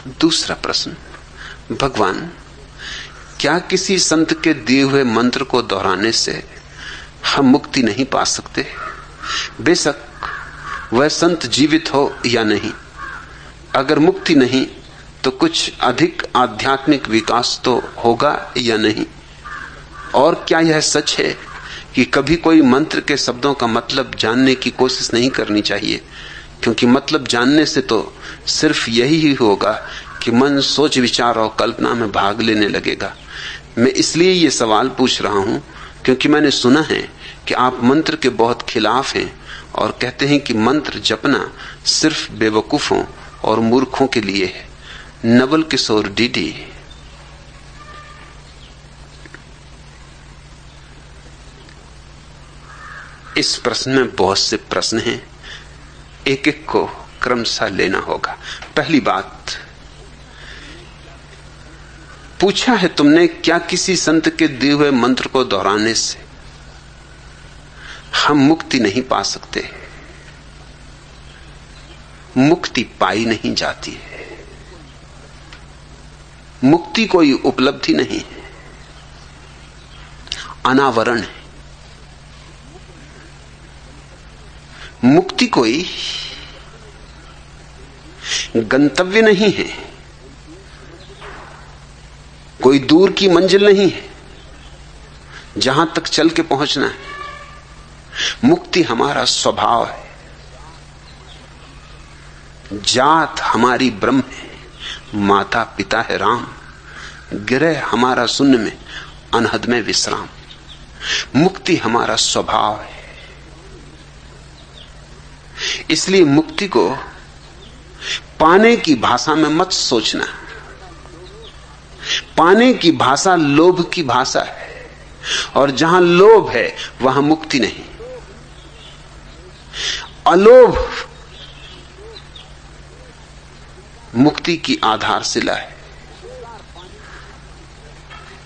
दूसरा प्रश्न, भगवान, क्या किसी संत के दिए हुए मंत्र को दोहराने से हम मुक्ति नहीं पा सकते? बेशक वह संत जीवित हो या नहीं, अगर मुक्ति नहीं तो कुछ अधिक आध्यात्मिक विकास तो होगा या नहीं? और क्या यह सच है कि कभी कोई मंत्र के शब्दों का मतलब जानने की कोशिश नहीं करनी चाहिए, क्योंकि मतलब जानने से तो सिर्फ यही होगा कि मन सोच विचार और कल्पना में भाग लेने लगेगा। मैं इसलिए ये सवाल पूछ रहा हूं क्योंकि मैंने सुना है कि आप मंत्र के बहुत खिलाफ हैं और कहते हैं कि मंत्र जपना सिर्फ बेवकूफों और मूर्खों के लिए है। नवल किशोर डीडी। इस प्रश्न में बहुत से प्रश्न हैं, एक एक को क्रमशः लेना होगा। पहली बात, पूछा है तुमने, क्या किसी संत के दिए हुए मंत्र को दोहराने से हम मुक्ति नहीं पा सकते? मुक्ति पाई नहीं जाती है। मुक्ति कोई उपलब्धि नहीं है, अनावरण है। मुक्ति कोई गंतव्य नहीं है, कोई दूर की मंजिल नहीं है जहां तक चल के पहुंचना है। मुक्ति हमारा स्वभाव है, जात हमारी ब्रह्म है, माता पिता है राम, गिरह हमारा शून्य में, अनहद में विश्राम। मुक्ति हमारा स्वभाव है। इसलिए मुक्ति को पाने की भाषा में मत सोचना। पाने की भाषा लोभ की भाषा है, और जहां लोभ है वहां मुक्ति नहीं। अलोभ मुक्ति की आधारशिला है।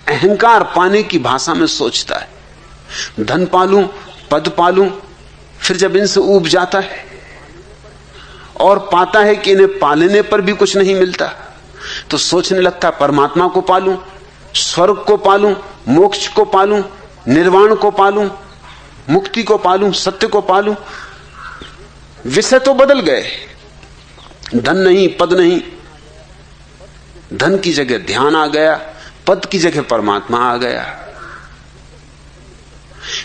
अहंकार पाने की भाषा में सोचता है, धन पालूं, पद पालूं, फिर जब इनसे ऊब जाता है और पाता है कि इन्हें पालने पर भी कुछ नहीं मिलता, तो सोचने लगता है परमात्मा को पालूं, स्वर्ग को पालूं, मोक्ष को पालूं, निर्वाण को पालूं, मुक्ति को पालूं, सत्य को पालूं। विषय तो बदल गए, धन नहीं, पद नहीं, धन की जगह ध्यान आ गया, पद की जगह परमात्मा आ गया।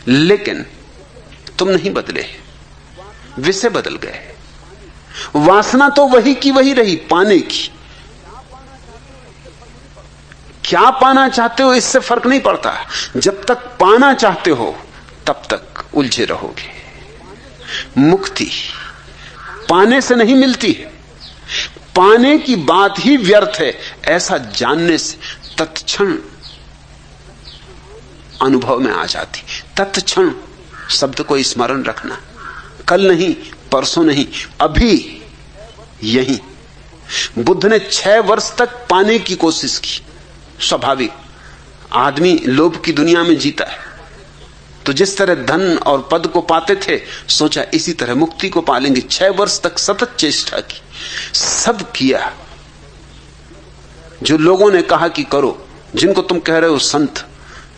लेकिन तुम नहीं बदले, विषय बदल गए। वासना तो वही की वही रही, पाने की। क्या पाना चाहते हो इससे फर्क नहीं पड़ता। जब तक पाना चाहते हो तब तक उलझे रहोगे। मुक्ति पाने से नहीं मिलती है, पाने की बात ही व्यर्थ है ऐसा जानने से तत्क्षण अनुभव में आ जाती। तत्क्षण शब्द को स्मरण रखना, कल नहीं, परसों नहीं, अभी यही। बुद्ध ने 6 वर्ष तक पाने की कोशिश की। स्वाभाविक, आदमी लोभ की दुनिया में जीता है, तो जिस तरह धन और पद को पाते थे, सोचा इसी तरह मुक्ति को पालेंगे। 6 वर्ष तक सतत चेष्टा की, सब किया जो लोगों ने कहा कि करो। जिनको तुम कह रहे हो संत,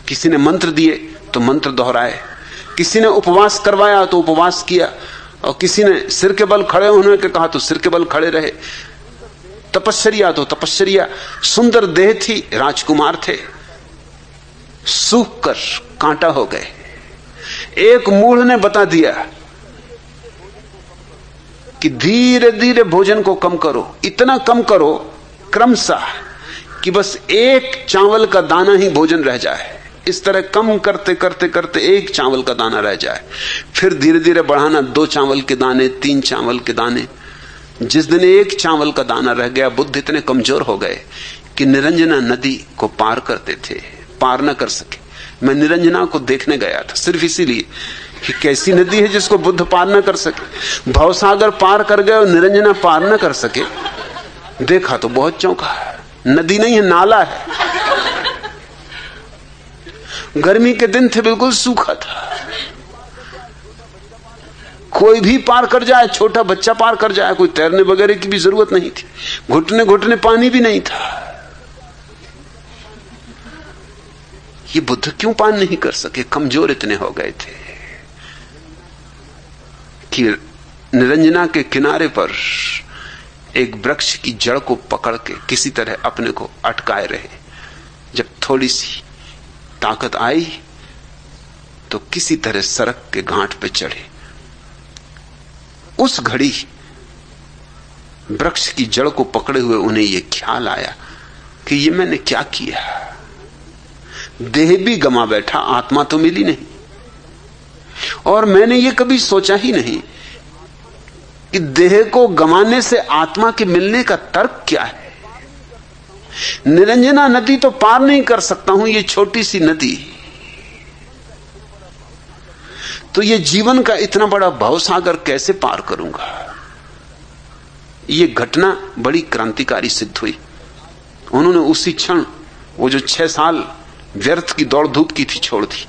किसी ने मंत्र दिए तो मंत्र दोहराए, किसी ने उपवास करवाया तो उपवास किया, और किसी ने सिर के बल खड़े होने के कहा तो सिर के बल खड़े रहे, तपश्चर्या तो तपश्चर्या। सुंदर देह थी, राजकुमार थे, सूख कर कांटा हो गए। एक मूढ़ ने बता दिया कि धीरे धीरे भोजन को कम करो, इतना कम करो क्रमशः कि बस 1 चावल का दाना ही भोजन रह जाए। इस तरह कम करते करते करते 1 चावल का दाना रह जाए, फिर धीरे धीरे बढ़ाना 2 चावल के दाने, 3 चावल के दाने। जिस दिन 1 चावल का दाना रह गया, बुद्ध इतने कमजोर हो गए कि निरंजना नदी को पार करते थे, पार न कर सके। मैं निरंजना को देखने गया था सिर्फ इसीलिए कि कैसी नदी है जिसको बुद्ध पार न कर सके। भवसागर पार कर गए और निरंजना पार न कर सके। देखा तो बहुत चौंका, नदी नहीं है, नाला है। गर्मी के दिन थे, बिल्कुल सूखा था। कोई भी पार कर जाए, छोटा बच्चा पार कर जाए, कोई तैरने वगैरह की भी जरूरत नहीं थी, घुटने घुटने पानी भी नहीं था। ये बुद्ध क्यों पार नहीं कर सके? कमजोर इतने हो गए थे कि निरंजना के किनारे पर एक वृक्ष की जड़ को पकड़ के किसी तरह अपने को अटकाए रहे। जब थोड़ी सी ताकत आई तो किसी तरह सड़क के घाट पे चढ़े। उस घड़ी वृक्ष की जड़ को पकड़े हुए उन्हें यह ख्याल आया कि ये मैंने क्या किया। देह भी गमा बैठा, आत्मा तो मिली नहीं। और मैंने ये कभी सोचा ही नहीं कि देह को गंवाने से आत्मा के मिलने का तर्क क्या है। निरंजना नदी तो पार नहीं कर सकता हूं, ये छोटी सी नदी, तो ये जीवन का इतना बड़ा भवसागर कैसे पार करूंगा। ये घटना बड़ी क्रांतिकारी सिद्ध हुई। उन्होंने उसी क्षण वो जो 6 साल व्यर्थ की दौड़ धूप की थी छोड़ दी।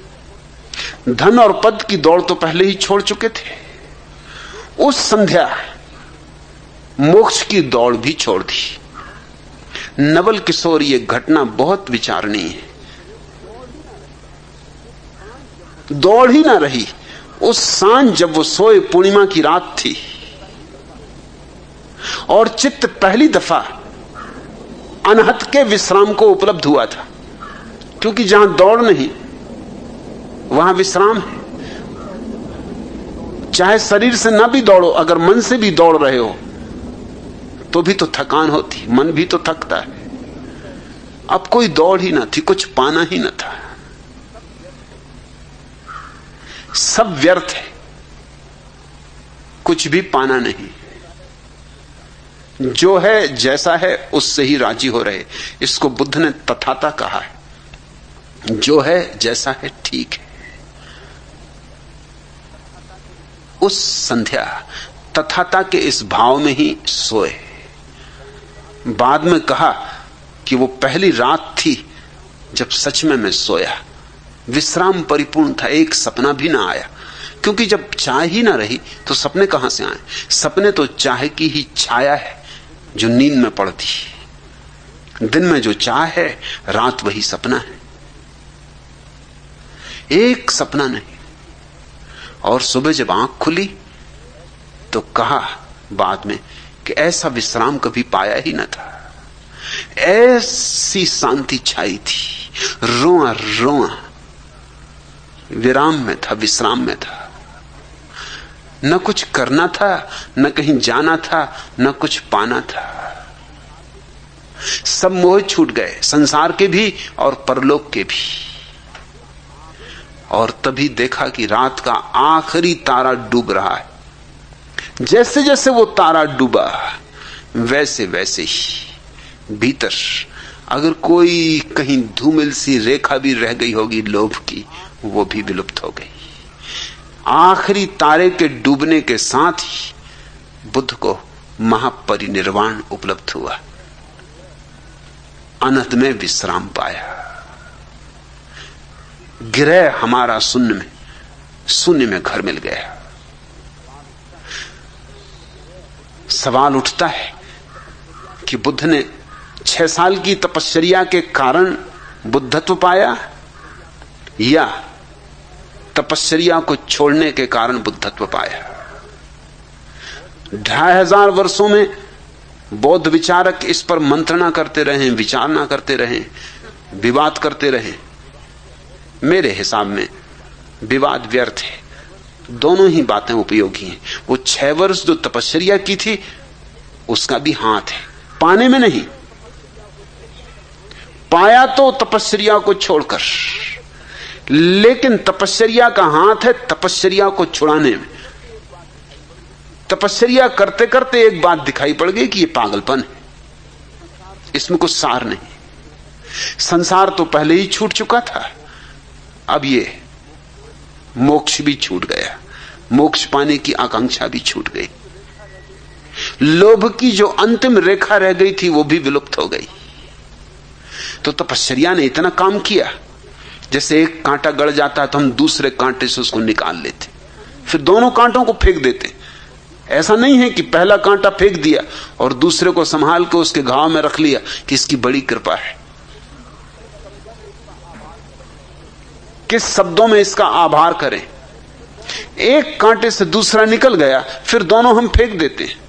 धन और पद की दौड़ तो पहले ही छोड़ चुके थे। उस संध्या मोक्ष की दौड़ भी छोड़ दी। नवल किशोर, ये घटना बहुत विचारणीय है। दौड़ ही ना रही। उस सांझ जब वो सोए, पूर्णिमा की रात थी और चित्त पहली दफा अनहत के विश्राम को उपलब्ध हुआ था, क्योंकि जहां दौड़ नहीं वहां विश्राम है। चाहे शरीर से ना भी दौड़ो, अगर मन से भी दौड़ रहे हो तो भी तो थकान होती, मन भी तो थकता है। अब कोई दौड़ ही ना थी, कुछ पाना ही ना था, सब व्यर्थ है, कुछ भी पाना नहीं। जो है जैसा है उससे ही राजी हो रहे। इसको बुद्ध ने तथाता कहा है। जो है जैसा है ठीक है। उस संध्या तथाता के इस भाव में ही सोए। बाद में कहा कि वो पहली रात थी जब सच में मैं सोया। विश्राम परिपूर्ण था, एक सपना भी ना आया, क्योंकि जब चाह ही ना रही तो सपने कहां से आए। सपने तो चाह की ही छाया है जो नींद में पड़ती। दिन में जो चाह है, रात वही सपना है। एक सपना नहीं। और सुबह जब आंख खुली तो कहा बाद में कि ऐसा विश्राम कभी पाया ही न था। ऐसी शांति छाई थी, रोआ रोआ विराम में था, विश्राम में था। न कुछ करना था, न कहीं जाना था, न कुछ पाना था। सब मोह छूट गए, संसार के भी और परलोक के भी। और तभी देखा कि रात का आखिरी तारा डूब रहा है। जैसे जैसे वो तारा डूबा, वैसे वैसे ही भीतर अगर कोई कहीं धूमिल सी रेखा भी रह गई होगी लोभ की, वो भी विलुप्त हो गई। आखिरी तारे के डूबने के साथ ही बुद्ध को महापरिनिर्वाण उपलब्ध हुआ, अनंत में विश्राम पाया। गिरह हमारा शून्य में, शून्य में घर मिल गया। सवाल उठता है कि बुद्ध ने 6 साल की तपश्चर्या के कारण बुद्धत्व पाया या तपश्चर्या को छोड़ने के कारण बुद्धत्व पाया। 2500 वर्षों में बौद्ध विचारक इस पर मंत्रणा करते रहे, विचारना करते रहे, विवाद करते रहे। मेरे हिसाब में विवाद व्यर्थ है, दोनों ही बातें उपयोगी हैं। वो 6 वर्ष जो तपश्चर्या की थी उसका भी हाथ है, पाने में नहीं। पाया तो तपश्चर्या को छोड़कर, लेकिन तपश्चर्या का हाथ है तपश्चर्या को छुड़ाने में। तपश्चर्या करते करते एक बात दिखाई पड़ गई कि ये पागलपन है, इसमें कुछ सार नहीं। संसार तो पहले ही छूट चुका था, अब ये मोक्ष भी छूट गया, मोक्ष पाने की आकांक्षा भी छूट गई। लोभ की जो अंतिम रेखा रह गई थी वो भी विलुप्त हो गई। तो तपश्चर्या ने इतना काम किया, जैसे एक कांटा गड़ जाता है तो हम दूसरे कांटे से उसको निकाल लेते, फिर दोनों कांटों को फेंक देते। ऐसा नहीं है कि पहला कांटा फेंक दिया और दूसरे को संभाल के उसके घाव में रख लिया कि इसकी बड़ी कृपा है। किस शब्दों में इसका आभार करें। एक कांटे से दूसरा निकल गया, फिर दोनों हम फेंक देते हैं।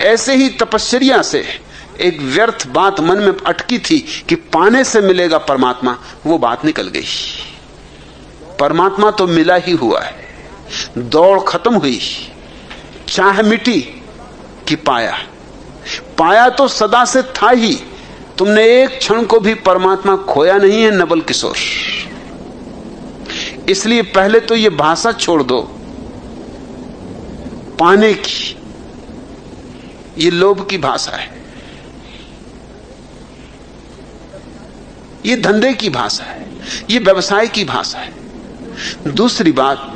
ऐसे ही तपश्चर्या से एक व्यर्थ बात मन में अटकी थी कि पाने से मिलेगा परमात्मा, वो बात निकल गई। परमात्मा तो मिला ही हुआ है, दौड़ खत्म हुई, चाह मिटी कि पाया। पाया तो सदा से था ही, तुमने एक क्षण को भी परमात्मा खोया नहीं है नवल किशोर। इसलिए पहले तो ये भाषा छोड़ दो पाने की, ये लोभ की भाषा है, ये धंधे की भाषा है, ये व्यवसाय की भाषा है। दूसरी बात,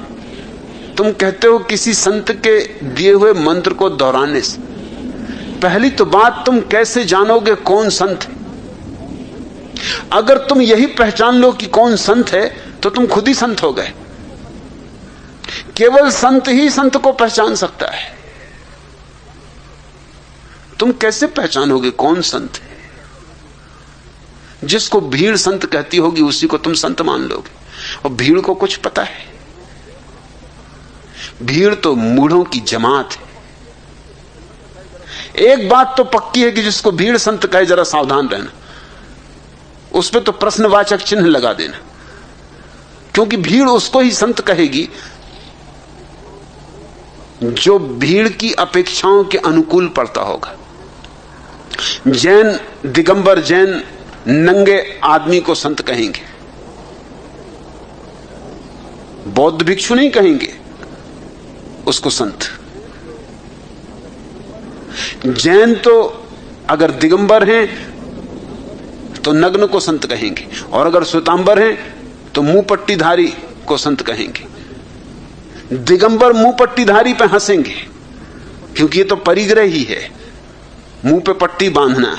तुम कहते हो किसी संत के दिए हुए मंत्र को दोहराने से। पहली तो बात, तुम कैसे जानोगे कौन संत है? अगर तुम यही पहचान लो कि कौन संत है तो तुम खुद ही संत हो गए। केवल संत ही संत को पहचान सकता है। तुम कैसे पहचानोगे कौन संत है? जिसको भीड़ संत कहती होगी उसी को तुम संत मान लोगे, और भीड़ को कुछ पता है? भीड़ तो मूढ़ों की जमात है। एक बात तो पक्की है कि जिसको भीड़ संत कहे जरा सावधान रहना, उस पर तो प्रश्नवाचक चिन्ह लगा देना, क्योंकि भीड़ उसको ही संत कहेगी जो भीड़ की अपेक्षाओं के अनुकूल पड़ता होगा। जैन दिगंबर जैन नंगे आदमी को संत कहेंगे, बौद्ध भिक्षु नहीं कहेंगे उसको संत। जैन तो अगर दिगंबर हैं तो नग्न को संत कहेंगे, और अगर श्वेतांबर हैं तो मुंह पट्टीधारी को संत कहेंगे। दिगंबर मुंह पट्टीधारी पे हंसेंगे, क्योंकि ये तो परिग्रह ही है, मुंह पे पट्टी बांधना,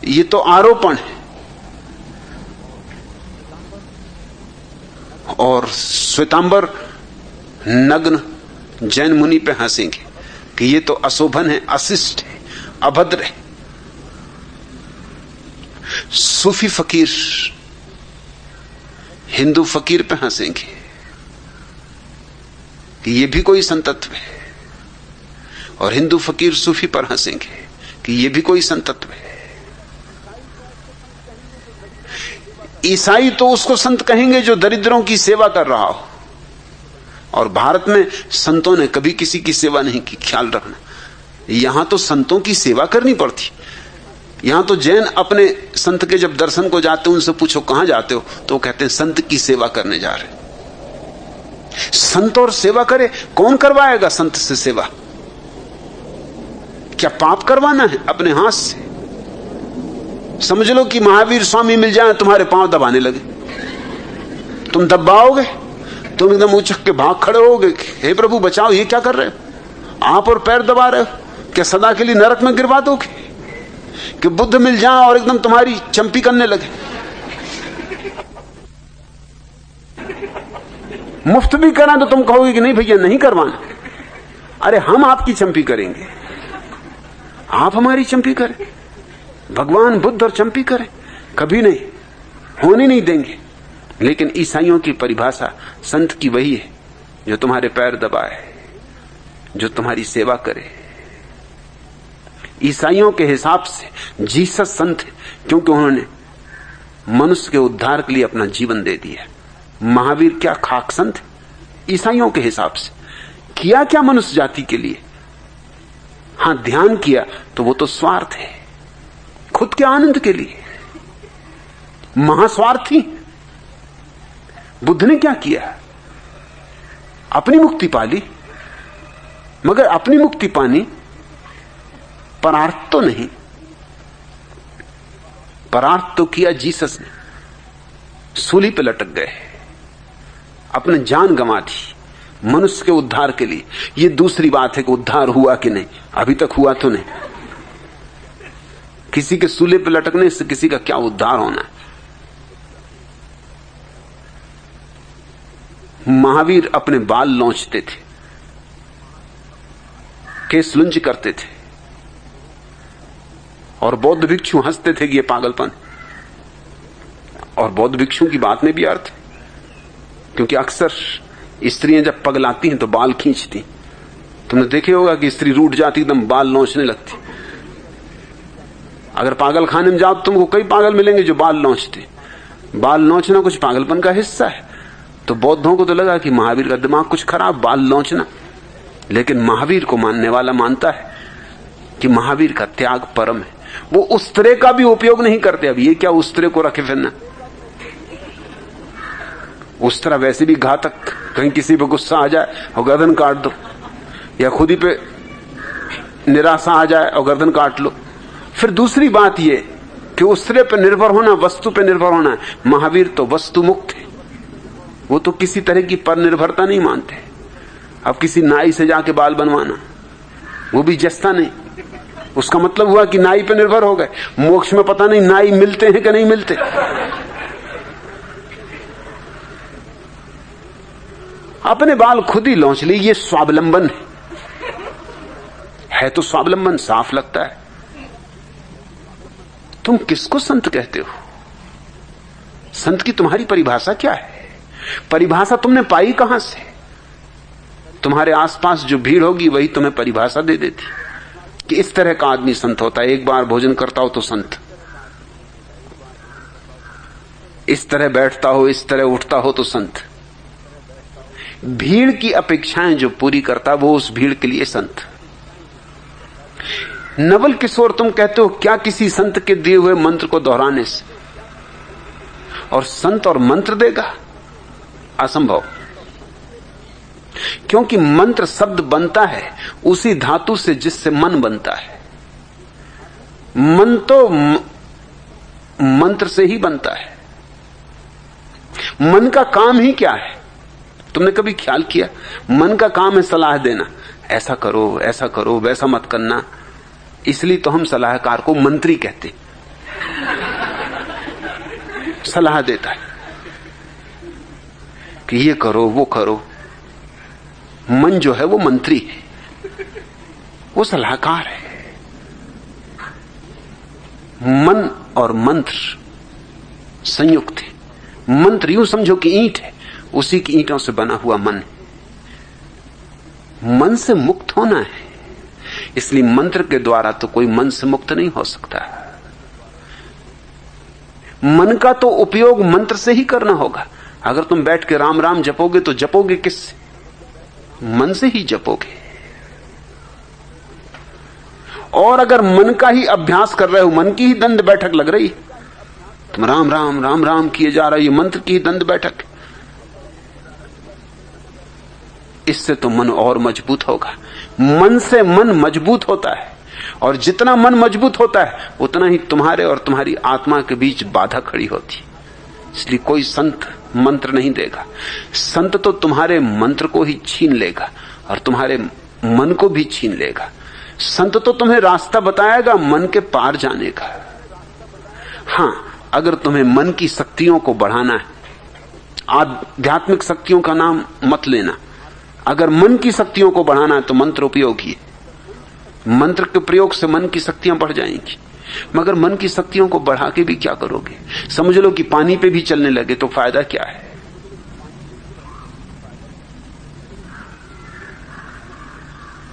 ये तो आरोपण है। और श्वेतांबर नग्न जैन मुनि पे हंसेंगे कि ये तो अशोभन है, अशिष्ट है, अभद्र है। सूफी फकीर हिंदू फकीर पे हंसेंगे कि ये भी कोई संतत्व है, और हिंदू फकीर सूफी पर हंसेंगे कि ये भी कोई संतत्व है। ईसाई तो उसको संत कहेंगे जो दरिद्रों की सेवा कर रहा हो, और भारत में संतों ने कभी किसी की सेवा नहीं की, ख्याल रखना। यहां तो संतों की सेवा करनी पड़ती। यहां तो जैन अपने संत के जब दर्शन को जाते हैं, उनसे पूछो कहां जाते हो, तो वो कहते हैं संत की सेवा करने जा रहे। संत और सेवा करे, कौन करवाएगा संत से सेवा? क्या पाप करवाना है अपने हाथ से? समझ लो कि महावीर स्वामी मिल जाए, तुम्हारे पांव दबाने लगे, तुम दबाओगे, तुम एकदम उछक के भाग खड़े होगे, हे प्रभु बचाओ, ये क्या कर रहे हो आप, और पैर दबा रहे हो? क्या सदा के लिए नरक में गिरवा दोगे? कि बुद्ध मिल जाए और एकदम तुम्हारी चंपी करने लगे? मुफ्त भी करा तो तुम कहोगे कि नहीं भैया नहीं करवाना। अरे हम आपकी चंपी करेंगे, आप हमारी चंपी करें। भगवान बुद्ध और चंपी करें? कभी नहीं, होने नहीं देंगे। लेकिन ईसाइयों की परिभाषा संत की वही है जो तुम्हारे पैर दबाए, जो तुम्हारी सेवा करे। ईसाइयों के हिसाब से जीसस संत है, क्योंकि उन्होंने मनुष्य के उद्धार के लिए अपना जीवन दे दिया। महावीर क्या खाक संत है? ईसाइयों के हिसाब से किया क्या मनुष्य जाति के लिए? हां, ध्यान किया तो वो तो स्वार्थ है, खुद के आनंद के लिए, महास्वार्थी। बुद्ध ने क्या किया? अपनी मुक्ति पाली, मगर अपनी मुक्ति पानी परार्थ तो नहीं, परार्थ तो किया जीसस ने। सूली पे लटक गए, अपने जान गंवा दी मनुष्य के उद्धार के लिए। ये दूसरी बात है कि उद्धार हुआ कि नहीं, अभी तक हुआ तो नहीं। किसी के सूले पे लटकने से किसी का क्या उद्धार होना है? महावीर अपने बाल नोचते थे, केस लुंज करते थे, और बौद्ध भिक्षु हंसते थे कि ये पागलपन। और बौद्ध भिक्षु की बात में भी अर्थ है, क्योंकि अक्सर स्त्रियां जब पगलाती हैं तो बाल खींचती। तुमने देखे होगा कि स्त्री रूठ जाती एकदम बाल नोचने लगती। अगर पागल खाने में जाओ तो तुमको कई पागल मिलेंगे जो बाल नोचते। बाल नोचना कुछ पागलपन का हिस्सा है। तो बौद्धों को तो लगा कि महावीर का दिमाग कुछ खराब, बाल नोचना। लेकिन महावीर को मानने वाला मानता है कि महावीर का त्याग परम है। वो उस्त्रे का भी उपयोग नहीं करते। अब ये क्या उस्त्रे को रखे फिरना, उस्त्रा वैसे भी घातक, कहीं किसी पे गुस्सा आ जाए और गर्दन काट दो, या खुद ही पे निराशा आ जाए और गर्दन काट लो। फिर दूसरी बात ये कि उस्त्रे पे निर्भर होना, वस्तु पे निर्भर होना है। महावीर तो वस्तु मुक्त है, वो तो किसी तरह की पर निर्भरता नहीं मानते। अब किसी नाई से जाके बाल बनवाना, वो भी जस्ता नहीं, उसका मतलब हुआ कि नाई पे निर्भर हो गए। मोक्ष में पता नहीं नाई मिलते हैं कि नहीं मिलते। अपने बाल खुद ही लौंच ली, ये स्वावलंबन है तो स्वावलंबन साफ लगता है। तुम किसको संत कहते हो? संत की तुम्हारी परिभाषा क्या है? परिभाषा तुमने पाई कहां से? तुम्हारे आसपास जो भीड़ होगी वही तुम्हें परिभाषा दे देती कि इस तरह का आदमी संत होता है। एक बार भोजन करता हो तो संत, इस तरह बैठता हो, इस तरह उठता हो तो संत। भीड़ की अपेक्षाएं जो पूरी करता वो उस भीड़ के लिए संत। नवल किशोर, तुम कहते हो क्या किसी संत के दिए हुए मंत्र को दोहराने से और संत और मंत्र देगा? असंभव। क्योंकि मंत्र शब्द बनता है उसी धातु से जिससे मन बनता है। मन तो मंत्र से ही बनता है। मन का काम ही क्या है? तुमने कभी ख्याल किया? मन का काम है सलाह देना, ऐसा करो, ऐसा करो, वैसा मत करना। इसलिए तो हम सलाहकार को मंत्री कहते, सलाह देता है कि ये करो, वो करो। मन जो है वो मंत्री है, वो सलाहकार है। मन और मंत्र संयुक्त है। मंत्र यूं समझो कि ईंट है, उसी की ईंटों से बना हुआ मन। मन से मुक्त होना है, इसलिए मंत्र के द्वारा तो कोई मन से मुक्त नहीं हो सकता। मन का तो उपयोग मंत्र से ही करना होगा। अगर तुम बैठ के राम राम जपोगे तो जपोगे किससे? मन से ही जपोगे। और अगर मन का ही अभ्यास कर रहे हो, मन की ही दंड बैठक लग रही, तुम राम राम राम राम किए जा रहे हो, ये मंत्र की ही दंड बैठक। इससे तो मन और मजबूत होगा। मन से मन मजबूत होता है, और जितना मन मजबूत होता है उतना ही तुम्हारे और तुम्हारी आत्मा के बीच बाधा खड़ी होती। इसलिए कोई संत मंत्र नहीं देगा। संत तो तुम्हारे मंत्र को ही छीन लेगा और तुम्हारे मन को भी छीन लेगा। संत तो तुम्हें रास्ता बताएगा मन के पार जाने का। हां, अगर तुम्हें मन की शक्तियों को बढ़ाना है, आध्यात्मिक शक्तियों का नाम मत लेना। अगर मन की शक्तियों को बढ़ाना है तो मंत्र उपयोगी है। मंत्र के प्रयोग से मन की शक्तियां बढ़ जाएंगी। मगर मन की शक्तियों को बढ़ा के भी क्या करोगे? समझ लो कि पानी पे भी चलने लगे तो फायदा क्या है?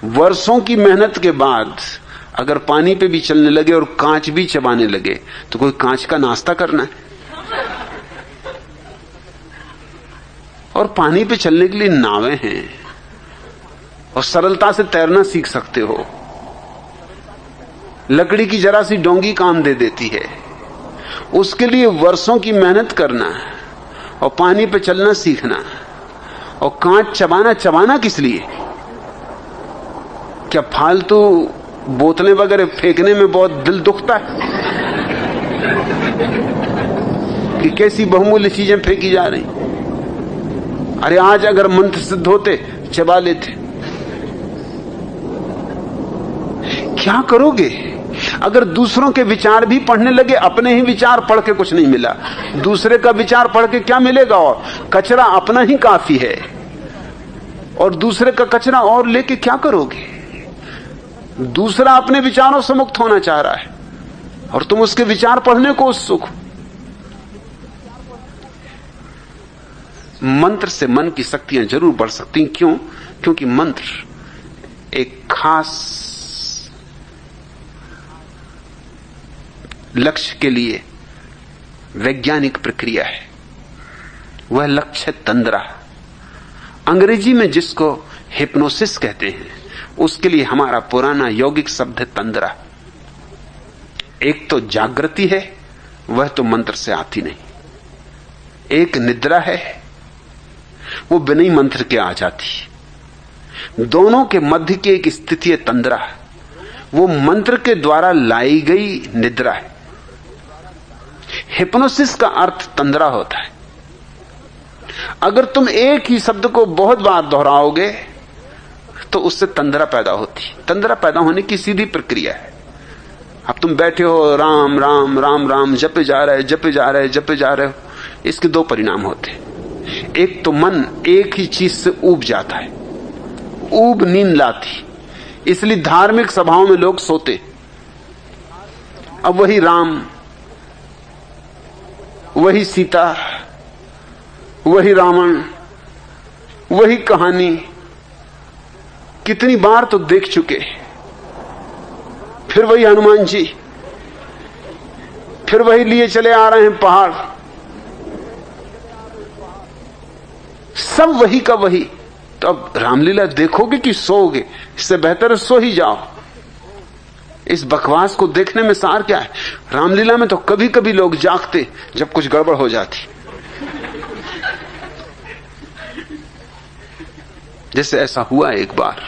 वर्षों की मेहनत के बाद अगर पानी पे भी चलने लगे और कांच भी चबाने लगे तो कोई कांच का नाश्ता करना है? और पानी पे चलने के लिए नावें हैं और सरलता से तैरना सीख सकते हो। लकड़ी की जरा सी डोंगी काम दे देती है। उसके लिए वर्षों की मेहनत करना और पानी पे चलना सीखना और कांच चबाना किस लिए? क्या फालतू बोतलें वगैरह फेंकने में बहुत दिल दुखता है कि कैसी बहुमूल्य चीजें फेंकी जा रही? अरे आज अगर मंत्र सिद्ध होते चबा लेते। क्या करोगे? अगर दूसरों के विचार भी पढ़ने लगे, अपने ही विचार पढ़ के कुछ नहीं मिला, दूसरे का विचार पढ़ के क्या मिलेगा? और कचरा अपना ही काफी है, और दूसरे का कचरा और लेके क्या करोगे? दूसरा अपने विचारों से मुक्त होना चाह रहा है और तुम उसके विचार पढ़ने को उत्सुक हो। मंत्र से मन की शक्तियां जरूर बढ़ सकती। क्यों? क्योंकि मंत्र एक खास लक्ष्य के लिए वैज्ञानिक प्रक्रिया है। वह लक्ष्य तंद्रा, अंग्रेजी में जिसको हिप्नोसिस कहते हैं, उसके लिए हमारा पुराना यौगिक शब्द है तंद्रा। एक तो जागृति है, वह तो मंत्र से आती नहीं। एक निद्रा है, वो बिना ही मंत्र के आ जाती। दोनों के मध्य की एक स्थिति है तंद्रा, वो मंत्र के द्वारा लाई गई निद्रा है। हिप्नोसिस का अर्थ तंद्रा होता है। अगर तुम एक ही शब्द को बहुत बार दोहराओगे तो उससे तंद्रा पैदा होती। तंद्रा पैदा होने की सीधी प्रक्रिया है। अब तुम बैठे हो, राम राम राम राम जपे जा रहे जपे जा रहे जपे जा रहे हो, इसके दो परिणाम होते हैं। एक तो मन एक ही चीज से ऊब जाता है, ऊब नींद लाती, इसलिए धार्मिक सभाओं में लोग सोते। अब वही राम, वही सीता, वही रावण, वही कहानी कितनी बार तो देख चुके। फिर वही हनुमान जी, फिर वही लिए चले आ रहे हैं पहाड़, सब वही का वही। तो अब रामलीला देखोगे कि सोओगे? इससे बेहतर है सो ही जाओ। इस बकवास को देखने में सार क्या है? रामलीला में तो कभी कभी लोग जागते जब कुछ गड़बड़ हो जाती। जैसे ऐसा हुआ एक बार,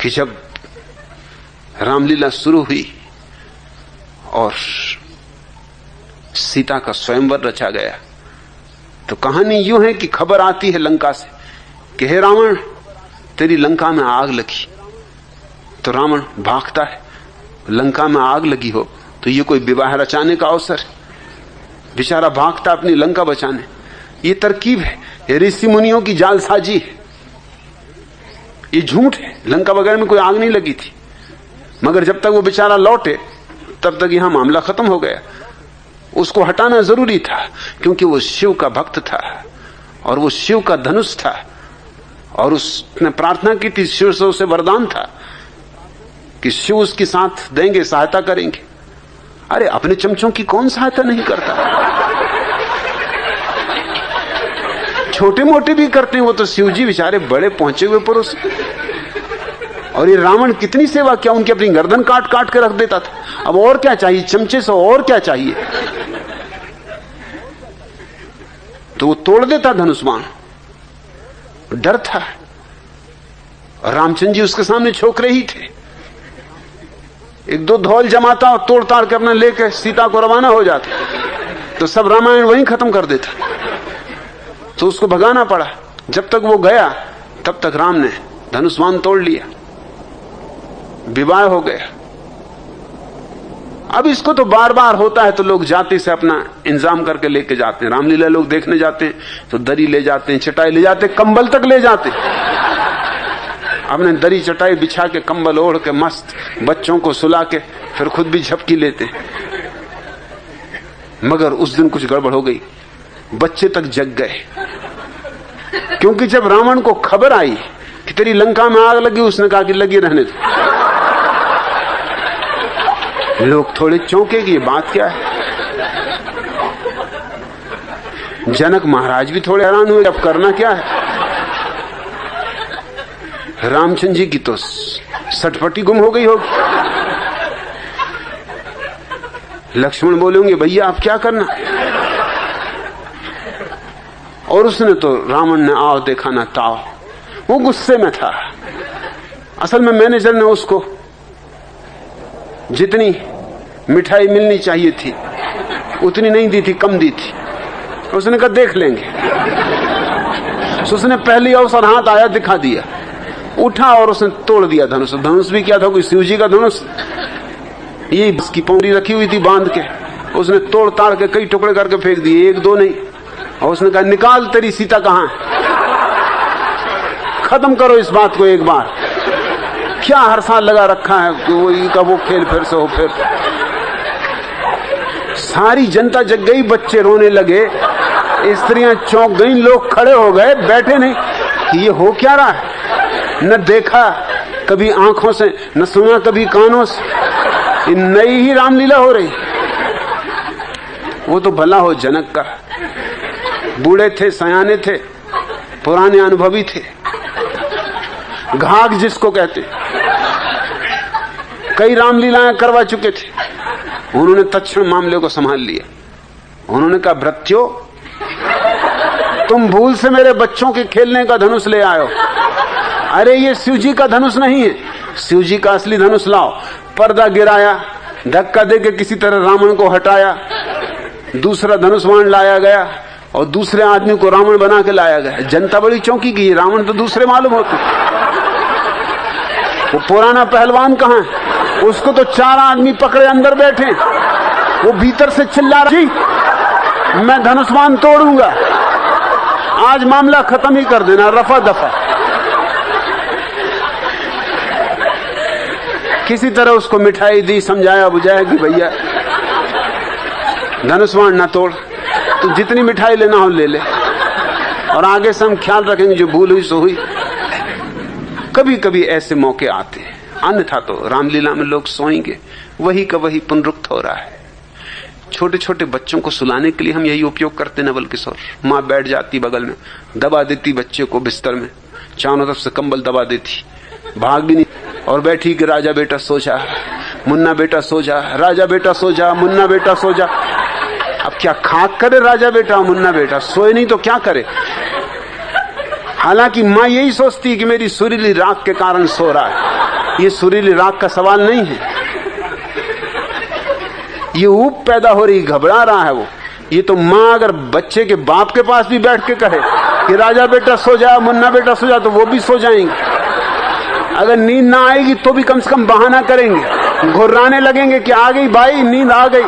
कि जब रामलीला शुरू हुई और सीता का स्वयंवर रचा गया, तो कहानी यूं है कि खबर आती है लंका से कि हे रावण, तेरी लंका में आग लगी। तो रावण भागता है। लंका में आग लगी हो तो ये कोई विवाह रचाने का अवसर है। बेचारा भागता अपनी लंका बचाने। ये तरकीब है, ये ऋषि मुनियों की जालसाजी है, ये झूठ है। लंका वगैरह में कोई आग नहीं लगी थी, मगर जब तक वो बेचारा लौटे तब तक यहां मामला खत्म हो गया। उसको हटाना जरूरी था, क्योंकि वो शिव का भक्त था और वो शिव का धनुष था, और उसने प्रार्थना की थी, शिव से उसे वरदान था कि शिव उसके साथ देंगे, सहायता करेंगे। अरे अपने चमचों की कौन सहायता नहीं करता? छोटे मोटे भी करते हैं, वो तो शिव जी बेचारे बड़े पहुंचे हुए पुरुष। और ये रावण कितनी सेवा, क्या उनकी अपनी गर्दन काट काट के रख देता था। अब और क्या चाहिए चमचे से, और क्या चाहिए? तो वो तोड़ देता धनुष बाण। डर था। रामचंद्र जी उसके सामने छोकरे ही थे। एक दो धौल जमाता और तोड़ ताड़ करना लेकर सीता को रवाना हो जाता, तो सब रामायण वहीं खत्म कर देता। तो उसको भगाना पड़ा। जब तक वो गया तब तक राम ने धनुष बाण तोड़ लिया, विवाह हो गया। अब इसको तो बार बार होता है, तो लोग जाति से अपना इंतजाम करके लेके जाते हैं। रामलीला लोग देखने जाते हैं तो दरी ले जाते हैं, चटाई ले जाते हैं, कंबल तक ले जाते हैं। अपने दरी चटाई बिछा के, कंबल ओढ़ के, मस्त बच्चों को सुला के, फिर खुद भी झपकी लेते हैं। मगर उस दिन कुछ गड़बड़ हो गई, बच्चे तक जग गए। क्योंकि जब रावण को खबर आई कि तेरी लंका में आग लगी, उसने कहा कि लगी रहने दो। लोग थोड़े चौंके कि ये बात क्या है। जनक महाराज भी थोड़े हैरान हुए, अब करना क्या है। रामचंद्र जी की तो सटपटी गुम हो गई होगी। लक्ष्मण बोले होंगे, भैया आप क्या करना। और उसने तो, रावण ने आओ देखा ना ताओ, वो गुस्से में था। असल में मैनेजर ने उसको जितनी मिठाई मिलनी चाहिए थी उतनी नहीं दी थी, कम दी थी। उसने कहा देख लेंगे। उसने पहली अवसर हाथ आया दिखा दिया, उठा और उसने तोड़ दिया धनुष। धनुष भी क्या था, कोई शिव जी का धनुष, ये इसकी पौड़ी रखी हुई थी बांध के, उसने तोड़ ताड़ के कई टुकड़े करके फेंक दिए, एक दो नहीं। और उसने कहा निकाल तेरी सीता कहां है, खत्म करो इस बात को एक बार। क्या हर साल लगा रखा है वो खेल फिर से हो। फिर सारी जनता जग गई, बच्चे रोने लगे, स्त्रियां चौंक गई, लोग खड़े हो गए, बैठे नहीं कि ये हो क्या रहा है। न देखा कभी आंखों से, न सुना कभी कानों से, नई ही रामलीला हो रही। वो तो भला हो जनक का, बूढ़े थे, सयाने थे, पुराने अनुभवी थे, घाघ जिसको कहते, कई रामलीलाएं करवा चुके थे। उन्होंने तत्क्षण मामले को संभाल लिया। उन्होंने कहा भृत्यो, तुम भूल से मेरे बच्चों के खेलने का धनुष ले आयो। अरे ये शिव जी का धनुष नहीं है, शिव जी का असली धनुष लाओ। पर्दा गिराया, धक्का देके किसी तरह रावण को हटाया, दूसरा धनुष बाण लाया गया और दूसरे आदमी को रावण बना के लाया गया। जनता बड़ी चौंकी की, रावण तो दूसरे मालूम होते। वो पुराना पहलवान कहां है, उसको तो 4 आदमी पकड़े अंदर बैठे, वो भीतर से चिल्ला रही मैं धनुष बाण तोड़ूंगा, आज मामला खत्म ही कर देना, रफा दफा। किसी तरह उसको मिठाई दी, समझाया बुझाया कि भैया धनुष बाण ना तोड़, तो जितनी मिठाई लेना हो ले ले, और आगे से हम ख्याल रखेंगे, जो भूल हुई सो हुई। कभी कभी ऐसे मौके आते हैं, अन्यथा तो रामलीला में लोग सोएंगे, वही का वही पुनरुक्त हो रहा है। छोटे छोटे बच्चों को सुलाने के लिए हम यही उपयोग करते नवल किशोर। माँ बैठ जाती बगल में, दबा देती बच्चे को बिस्तर में, चारों तरफ से कंबल दबा देती, भाग भी नहीं, और बैठी कि राजा बेटा सो जा, मुन्ना बेटा सो जा, राजा बेटा सो जा, मुन्ना बेटा सो जा। अब क्या खाक करे राजा बेटा मुन्ना बेटा, सोए नहीं तो क्या करे। हालांकि माँ यही सोचती कि मेरी सुरीली राख के कारण सो रहा है। ये सुरीली राख का सवाल नहीं है, ये ऊप पैदा हो रही, घबरा रहा है वो। ये तो माँ अगर बच्चे के बाप के पास भी बैठ के कहे कि राजा बेटा सो जा, मुन्ना बेटा सो जा, तो वो भी सो जाएंगे। अगर नींद ना आएगी तो भी कम से कम बहाना करेंगे, घुर्राने लगेंगे कि आ गई भाई, नींद आ गई।